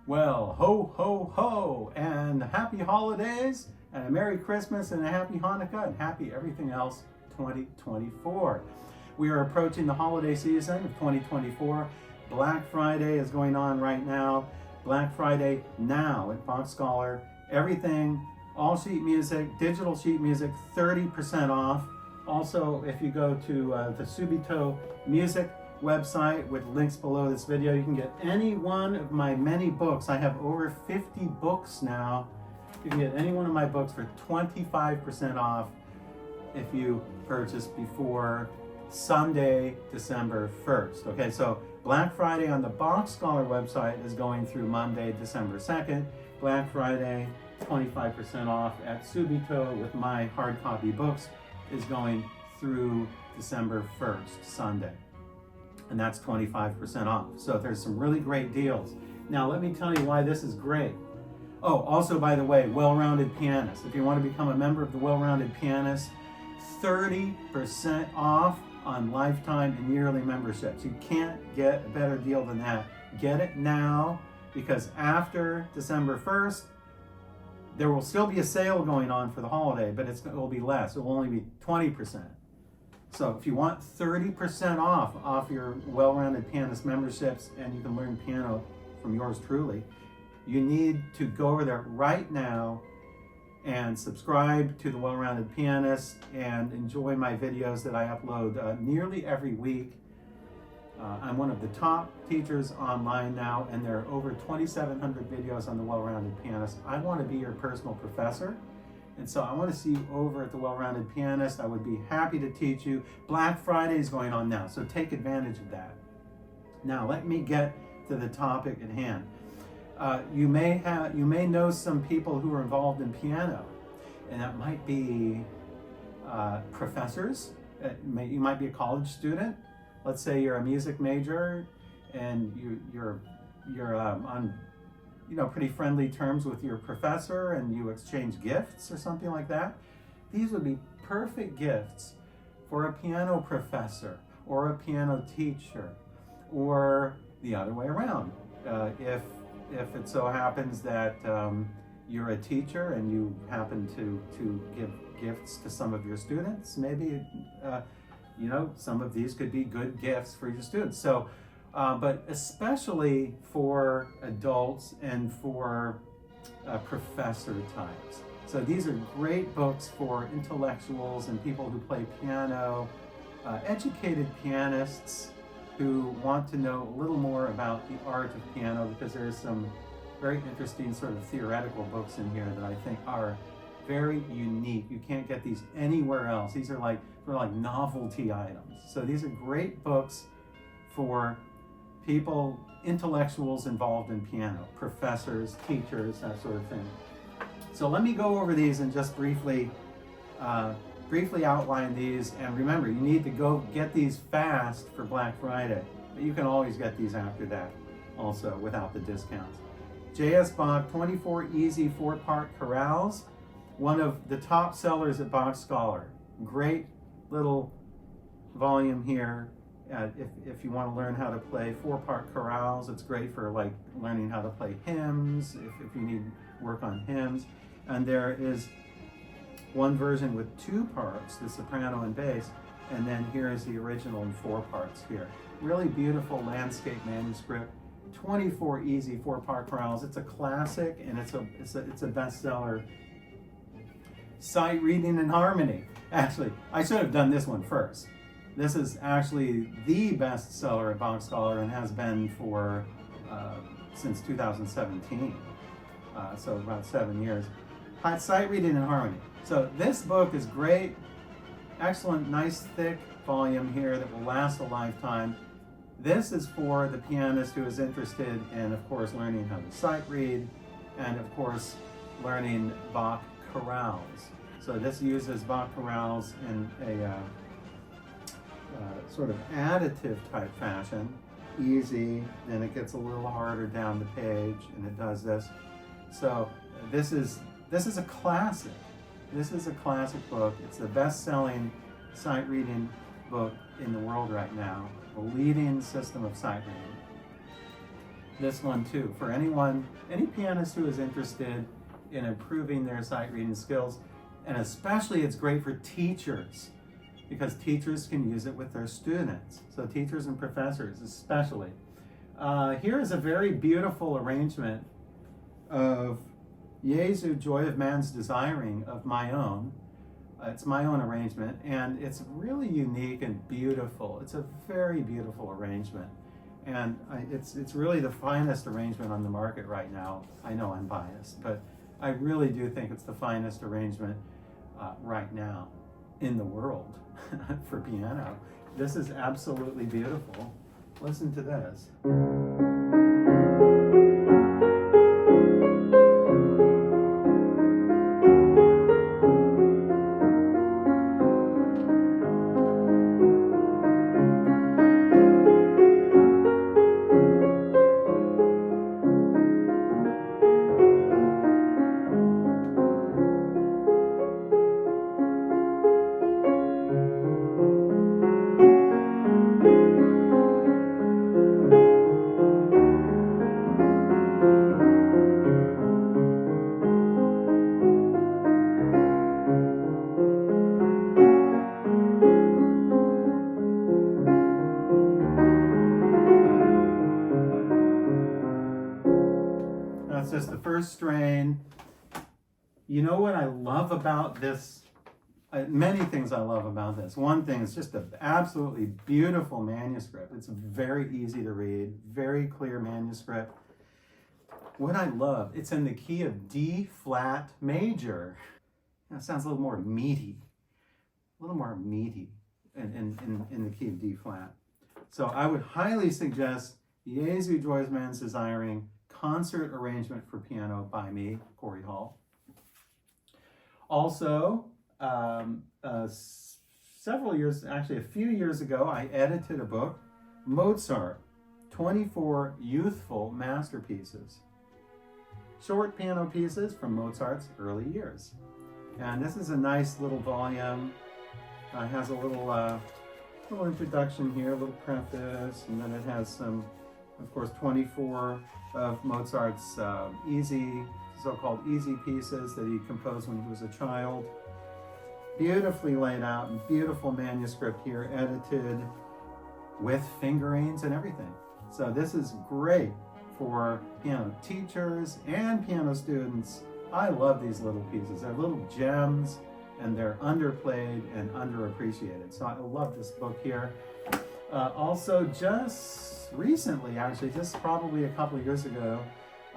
Well, ho, ho, ho, and happy holidays, and a Merry Christmas, and a happy Hanukkah, and happy everything else 2024. We are approaching the holiday season of 2024. Black Friday is going on right now. Black Friday now at BachScholar. Everything, all sheet music, digital sheet music, 30% off. Also, if you go to the Subito Music website with links below this video, you can get any one of my many books. I have over 50 books now. You can get any one of my books for 25% off if you purchase before Sunday, December 1st. Okay, so Black Friday on the BachScholar website is going through Monday, December 2nd. Black Friday, 25% off at Subito with my hard copy books is going through December 1st, Sunday. And that's 25% off. So there's some really great deals. Now let me tell you why this is great. Oh, also by the way, Well-Rounded Pianist. If you want to become a member of the Well-Rounded Pianist, 30% off on lifetime and yearly memberships. You can't get a better deal than that. Get it now, because after December 1st, there will still be a sale going on for the holiday, but it will be less. It will only be 20%. So if you want 30% off your Well-Rounded Pianist memberships, and you can learn piano from yours truly, you need to go over there right now and subscribe to the Well-Rounded Pianist and enjoy my videos that I upload nearly every week. I'm one of the top teachers online now, and there are over 2,700 videos on the Well-Rounded Pianist. I want to be your personal professor. And so I want to see you over at the Well-Rounded Pianist. I would be happy to teach you. Black Friday is going on now, so take advantage of that. Now let me get to the topic at hand. You may know some people who are involved in piano, and that might be professors. You might be a college student. Let's say you're a music major, and you're on pretty friendly terms with your professor, and you exchange gifts or something like that. These would be perfect gifts for a piano professor or a piano teacher, or the other way around. If it so happens that you're a teacher and you happen to give gifts to some of your students, maybe some of these could be good gifts for your students. So but especially for adults and for professor types. So these are great books for intellectuals and people who play piano, educated pianists who want to know a little more about the art of piano, because there's some very interesting sort of theoretical books in here that I think are very unique. You can't get these anywhere else. These are like novelty items. So these are great books for people, intellectuals involved in piano, professors, teachers, that sort of thing. So let me go over these and just briefly outline these. And remember, you need to go get these fast for Black Friday, but you can always get these after that also without the discounts. J.S. Bach 24 Easy 4-Part Chorales, one of the top sellers at BachScholar. Great little volume here. If you want to learn how to play 4-part chorales, it's great for like learning how to play hymns, if you need work on hymns. And there is one version with 2 parts, the soprano and bass, and then here is the original in 4 parts here. Really beautiful landscape manuscript, 24 easy 4-part chorales. It's a classic, and it's a bestseller. Sight Reading and Harmony. Actually, I should have done this one first. This is actually the best seller at BachScholar and has been for since 2017, so about 7 years. Sight Reading and Harmony. So this book is great, excellent, nice thick volume here that will last a lifetime. This is for the pianist who is interested in, of course, learning how to sight read, and of course, learning Bach chorales. So this uses Bach chorales in a sort of additive type fashion. Easy, then it gets a little harder down the page, and it does this. So this is a classic. This is a classic book. It's the best-selling sight reading book in the world right now, the leading system of sight reading. this one too. For any pianist who is interested in improving their sight reading skills, and especially it's great for teachers, because teachers can use it with their students. So teachers and professors especially. Here is a very beautiful arrangement of Jesu, Joy of Man's Desiring, of my own. It's my own arrangement, and it's really unique and beautiful. It's a very beautiful arrangement. And it's really the finest arrangement on the market right now. I know I'm biased, but I really do think it's the finest arrangement right now in the world for piano. This is absolutely beautiful. Listen to this. That's just the first strain. You know what I love about this? Many things I love about this. One thing is just an absolutely beautiful manuscript. It's very easy to read, very clear manuscript. What I love, it's in the key of D flat major. That sounds a little more meaty, in the key of D flat. So I would highly suggest Jesu, Joy of Man's Desiring, concert arrangement for piano by me, Corey Hall. Also, several years, actually a few years ago, I edited a book, Mozart, 24 Youthful Masterpieces. Short piano pieces from Mozart's early years. And this is a nice little volume. It has a little introduction here, a little preface, and then it has some, of course, 24 of Mozart's so-called easy pieces that he composed when he was a child. Beautifully laid out, and beautiful manuscript here, edited with fingerings and everything. So this is great for piano teachers and piano students. I love these little pieces. They're little gems, and they're underplayed and underappreciated. So I love this book here. Also, just recently, actually, just probably a couple of years ago,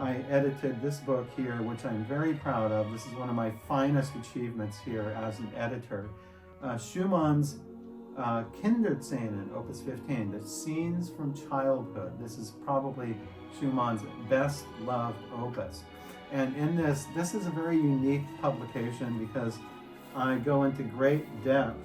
I edited this book here, which I'm very proud of. This is one of my finest achievements here as an editor. Schumann's Kinderzenen, Opus 15, the Scenes from Childhood. This is probably Schumann's best loved opus. And in this is a very unique publication because I go into great depth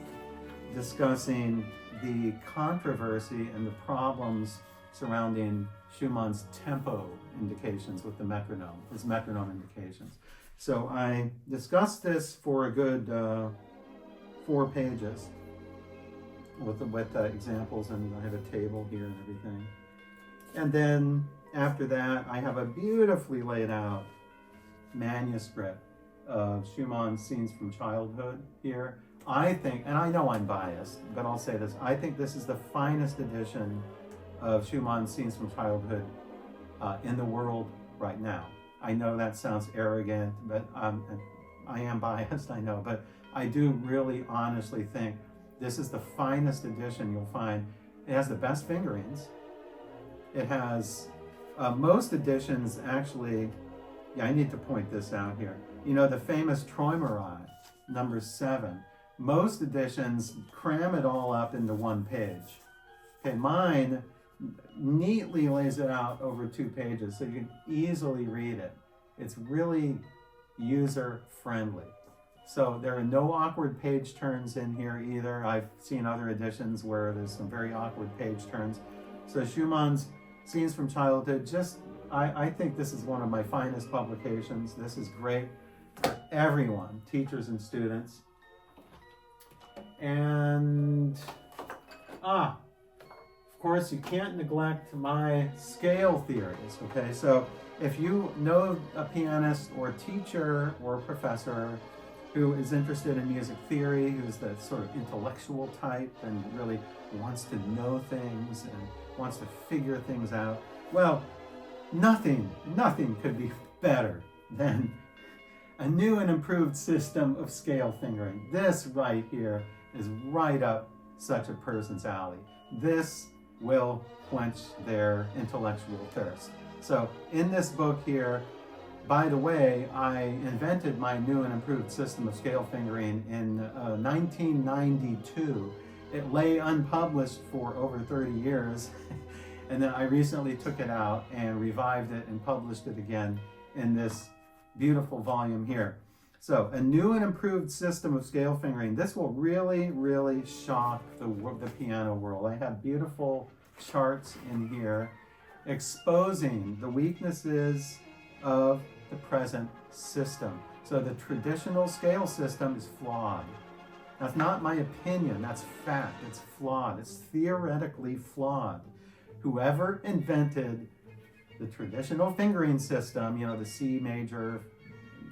discussing the controversy and the problems surrounding Schumann's tempo indications with the metronome, his metronome indications. So I discussed this for a good 4 pages with examples, and I have a table here and everything. And then after that, I have a beautifully laid out manuscript of Schumann's Scenes from Childhood here. I think, and I know I'm biased, but I'll say this, I think this is the finest edition of Schumann's Scenes from Childhood in the world right now. I know that sounds arrogant, but I am biased, I know, but I do really honestly think this is the finest edition you'll find. It has the best fingerings. It has, most editions actually, yeah, I need to point this out here. You know, the famous Träumerei, number 7. Most editions cram it all up into 1 page. Okay, mine neatly lays it out over 2 pages so you can easily read it. It's really user-friendly. So there are no awkward page turns in here either. I've seen other editions where there's some very awkward page turns. So Schumann's Scenes from Childhood, I think this is one of my finest publications. This is great for everyone, teachers and students. And, of course, you can't neglect my scale theories, okay? So if you know a pianist or a teacher or a professor who is interested in music theory, who's the sort of intellectual type and really wants to know things and wants to figure things out, well, nothing could be better than a new and improved system of scale fingering. This right here is right up such a person's alley. This will quench their intellectual thirst. So in this book here, by the way, I invented my new and improved system of scale fingering in 1992. It lay unpublished for over 30 years. And then I recently took it out and revived it and published it again in this beautiful volume here. So a new and improved system of scale fingering. This will really, really shock the piano world. I have beautiful charts in here exposing the weaknesses of the present system. So the traditional scale system is flawed. That's not my opinion, that's fact. It's flawed. It's theoretically flawed. Whoever invented the traditional fingering system, you know, the C major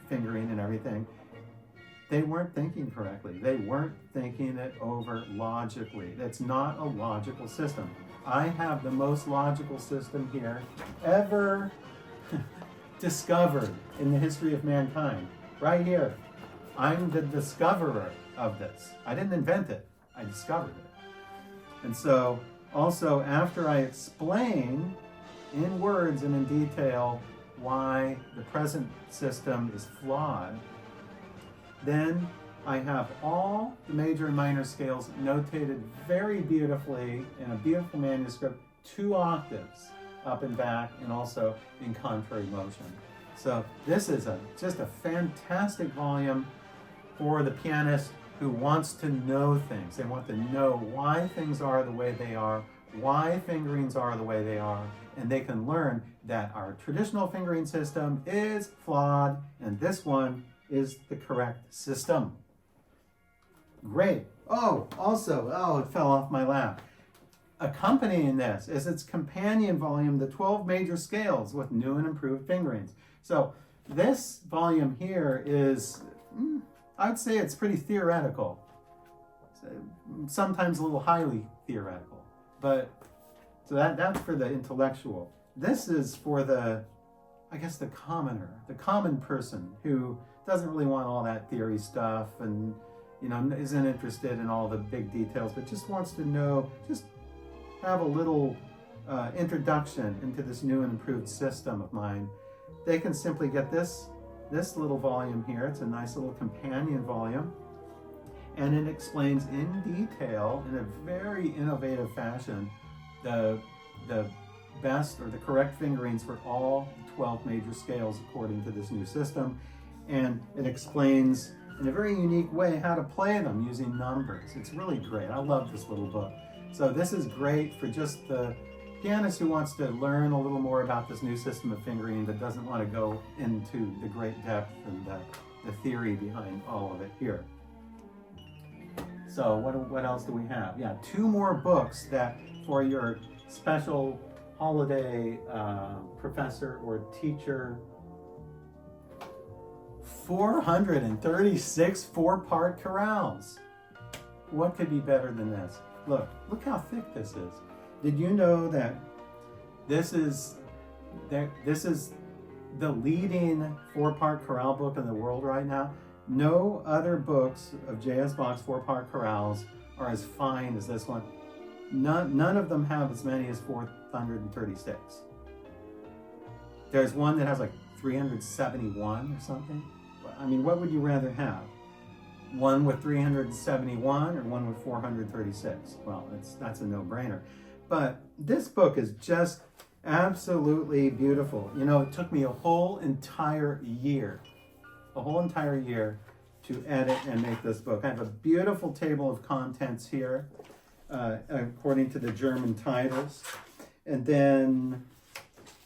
fingering and everything, they weren't thinking correctly. They weren't thinking it over logically. It's not a logical system. I have the most logical system here ever discovered in the history of mankind. Right here. I'm the discoverer of this. I didn't invent it. I discovered it. And so, also, after I explain in words and in detail why the present system is flawed, then I have all the major and minor scales notated very beautifully in a beautiful manuscript, 2 octaves up and back, and also in contrary motion. So this is just a fantastic volume for the pianist who wants to know things. They want to know why things are the way they are, why fingerings are the way they are, and they can learn that our traditional fingering system is flawed and this one is the correct system. Great. Oh, also, it fell off my lap. Accompanying this is its companion volume, The 12 Major Scales with New and Improved Fingerings. So this volume here is, I'd say it's pretty theoretical. Sometimes a little highly theoretical. But, so that's for the intellectual. This is for the, I guess, the commoner, the common person who doesn't really want all that theory stuff and, you know, isn't interested in all the big details, but just wants to know, just have a little introduction into this new and improved system of mine. They can simply get this little volume here. It's a nice little companion volume, and it explains in detail, in a very innovative fashion, the best or the correct fingerings for all 12 major scales according to this new system. And it explains in a very unique way how to play them using numbers. It's really great. I love this little book. So this is great for just the pianist who wants to learn a little more about this new system of fingering but doesn't want to go into the great depth and the theory behind all of it here. So what else do we have? Yeah, 2 more books that for your special holiday professor or teacher. 436 4-part chorales. What could be better than this? Look how thick this is. Did you know that this is the leading 4-part chorale book in the world right now? No other books of J.S. Bach's 4-part chorales are as fine as this one. None of them have as many as 436. There's one that has like 371 or something. I mean, what would you rather have? One with 371 or one with 436? Well, that's a no-brainer. But this book is just absolutely beautiful. You know, it took me a whole entire year to edit and make this book. I have a beautiful table of contents here, according to the German titles. And then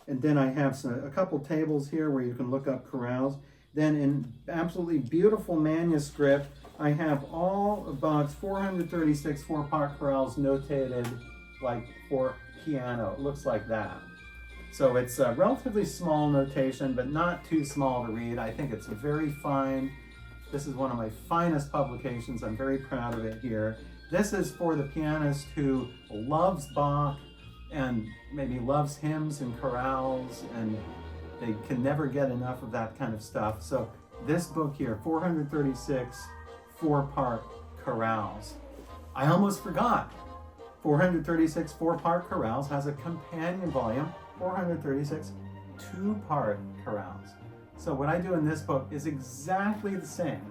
I have a couple tables here where you can look up chorales. Then in absolutely beautiful manuscript, I have all of Bach's 436 4-part chorales notated like for piano. It looks like that. So it's a relatively small notation, but not too small to read. I think it's very fine. This is one of my finest publications. I'm very proud of it here. This is for the pianist who loves Bach and maybe loves hymns and chorales, and they can never get enough of that kind of stuff. So this book here, 436 4-part chorales. I almost forgot. 436 4-part chorales has a companion volume, 436 2-part chorales. So what I do in this book is exactly the same.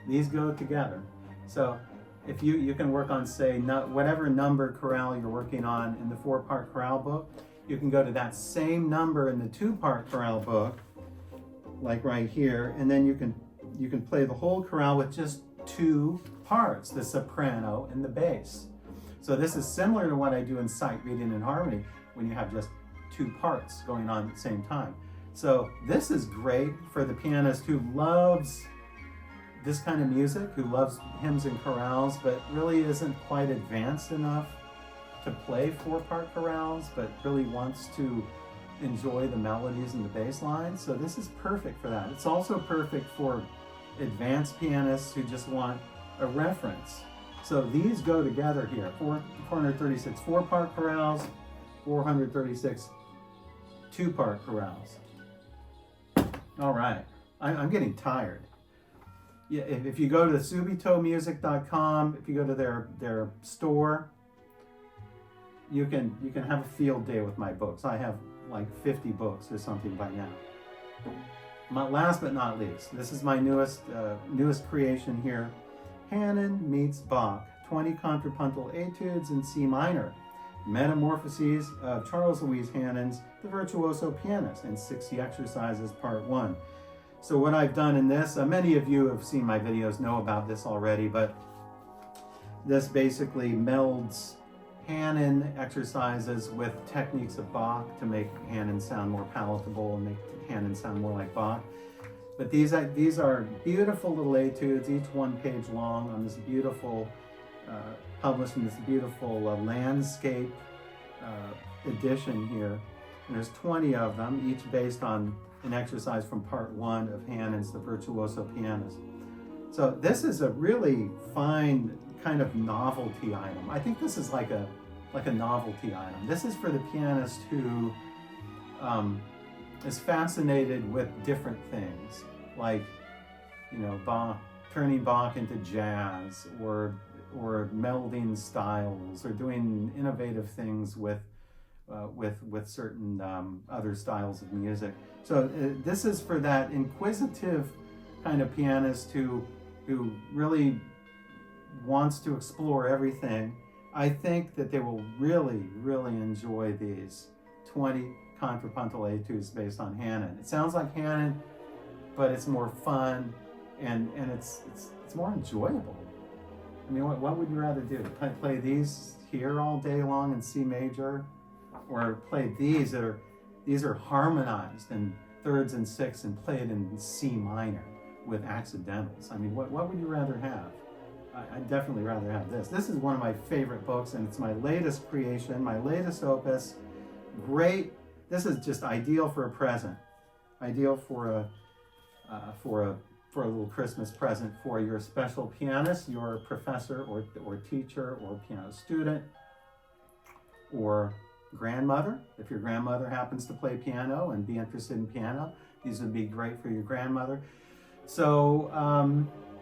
These go together. So if you can work on, say, whatever number chorale you're working on in the 4-part chorale book, you can go to that same number in the 2-part chorale book, like right here, and then you can play the whole chorale with just 2 parts, the soprano and the bass. So this is similar to what I do in sight reading and harmony, when you have just 2 parts going on at the same time. So this is great for the pianist who loves this kind of music, who loves hymns and chorales, but really isn't quite advanced enough to play 4-part chorales, but really wants to enjoy the melodies and the bass lines. So this is perfect for that. It's also perfect for advanced pianists who just want a reference. So these go together here, 436 4-part chorales, 436 2-part chorales. All right, I'm getting tired. Yeah, if you go to subitomusic.com, if you go to their store, you can have a field day with my books. I have like 50 books or something by now. Last but not least, this is my newest creation here. Hanon meets Bach, 20 contrapuntal etudes in C minor. Metamorphoses of Charles Louis Hanon's The Virtuoso Pianist, and 60 exercises, part 1. So what I've done in this, many of you have seen my videos, know about this already, but this basically melds Hanon exercises with techniques of Bach to make Hanon sound more palatable and make Hanon sound more like Bach. But these are beautiful little etudes, each 1 page long, on this beautiful, published in this beautiful landscape edition here. And there's 20 of them, each based on an exercise from part 1 of Hanon's The Virtuoso Pianist. So this is a really fine kind of novelty item. I think this is like a novelty item. This is for the pianist who is fascinated with different things, like, you know, Bach, turning Bach into jazz, or melding styles, or doing innovative things with certain other styles of music. So this is for that inquisitive kind of pianist who really wants to explore everything. I think that they will really, really enjoy these 20 contrapuntal etudes based on Hanon. It sounds like Hanon, but it's more fun and it's more enjoyable. I mean, what would you rather do? Play these here all day long in C major, or play these are harmonized in thirds and sixths and play it in C minor with accidentals? I mean, what would you rather have? I'd definitely rather have this. This is one of my favorite books, and it's my latest creation, my latest opus. Great. This is just ideal for a present. Ideal for a little Christmas present for your special pianist, your professor or teacher or piano student, or grandmother. If your grandmother happens to play piano and be interested in piano, these would be great for your grandmother. So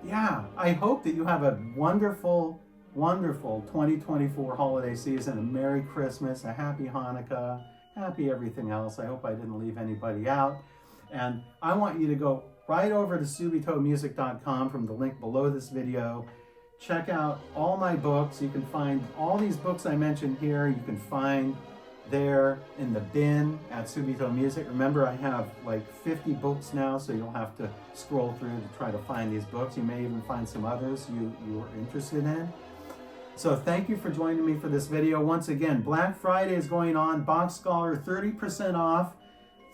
yeah, I hope that you have a wonderful, wonderful 2024 holiday season, a Merry Christmas, a Happy Hanukkah, happy everything else. I hope I didn't leave anybody out. And I want you to go right over to subitomusic.com from the link below this video. Check out all my books. You can find all these books I mentioned here. You can find there in the bin at Subito Music. Remember, I have like 50 books now, so you'll have to scroll through to try to find these books. You may even find some others you are interested in. So thank you for joining me for this video. Once again, Black Friday is going on. BachScholar 30% off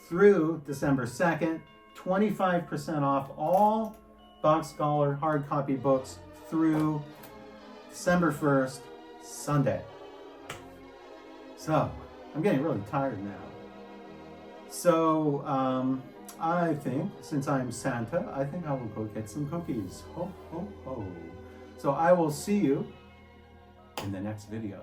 through December 2nd, 25% off all BachScholar hard copy books through December 1st, Sunday. So, I'm getting really tired now. So, I think, since I'm Santa, I think I will go get some cookies. Ho, ho, ho. So I will see you in the next video.